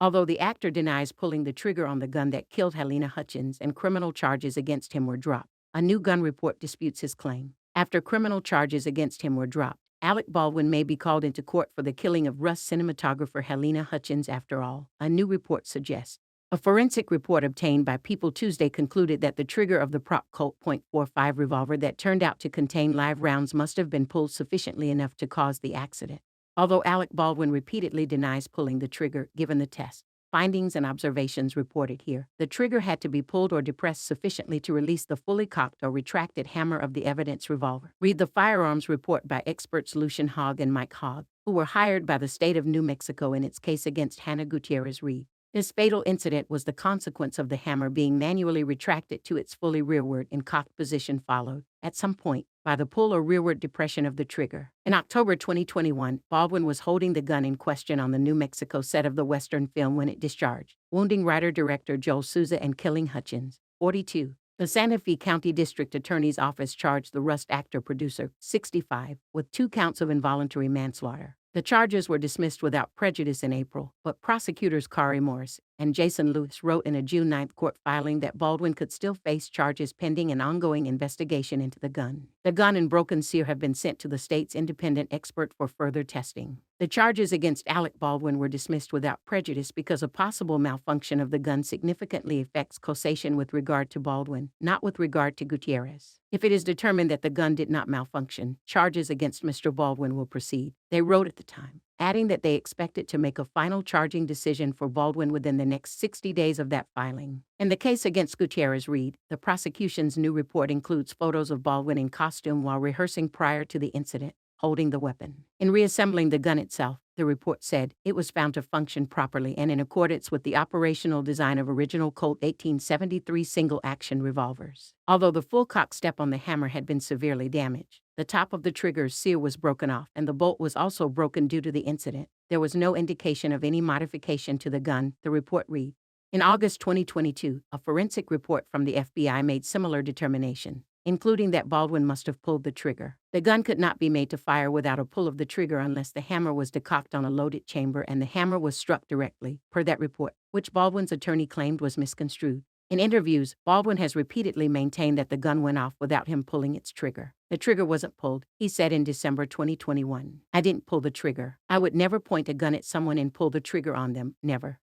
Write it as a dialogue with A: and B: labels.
A: Although the actor denies pulling the trigger on the gun that killed Halyna Hutchins and criminal charges against him were dropped, a new gun report disputes his claim. After criminal charges against him were dropped, Alec Baldwin may be called into court for the killing of Rust cinematographer Halyna Hutchins after all, a new report suggests. A forensic report obtained by People Tuesday concluded that the trigger of the prop Colt .45 revolver that turned out to contain live rounds must have been pulled sufficiently enough to cause the accident. Although Alec Baldwin repeatedly denies pulling the trigger, given the test findings and observations reported here, the trigger had to be pulled or depressed sufficiently to release the fully cocked or retracted hammer of the evidence revolver. Read the firearms report by experts Lucien Haag and Mike Haag, who were hired by the state of New Mexico in its case against Hannah Gutierrez-Reed. This fatal incident was the consequence of the hammer being manually retracted to its fully rearward in cocked position followed, at some point, by the pull or rearward depression of the trigger. In October 2021, Baldwin was holding the gun in question on the New Mexico set of the Western film when it discharged, wounding writer-director Joel Souza and killing Hutchins, 42. The Santa Fe County District Attorney's Office charged the Rust actor-producer, 65, with 2 counts of involuntary manslaughter. The charges were dismissed without prejudice in April, but prosecutors Kari Morris and Jason Lewis wrote in a June 9 court filing that Baldwin could still face charges pending an ongoing investigation into the gun. The gun and broken sear have been sent to the state's independent expert for further testing. The charges against Alec Baldwin were dismissed without prejudice because a possible malfunction of the gun significantly affects causation with regard to Baldwin, not with regard to Gutierrez. If it is determined that the gun did not malfunction, charges against Mr. Baldwin will proceed, they wrote at the time, adding that they expected to make a final charging decision for Baldwin within the next 60 days of that filing. In the case against Gutierrez-Reed, the prosecution's new report includes photos of Baldwin in costume while rehearsing prior to the incident, holding the weapon. In reassembling the gun itself, the report said, it was found to function properly and in accordance with the operational design of original Colt 1873 single-action revolvers. Although the full cock step on the hammer had been severely damaged, the top of the trigger's seal was broken off and the bolt was also broken due to the incident. There was no indication of any modification to the gun, the report read. In August 2022, a forensic report from the FBI made similar determination, including that Baldwin must have pulled the trigger. The gun could not be made to fire without a pull of the trigger unless the hammer was decocked on a loaded chamber and the hammer was struck directly, per that report, which Baldwin's attorney claimed was misconstrued. In interviews, Baldwin has repeatedly maintained that the gun went off without him pulling its trigger. The trigger wasn't pulled, he said in December 2021. I didn't pull the trigger. I would never point a gun at someone and pull the trigger on them, never.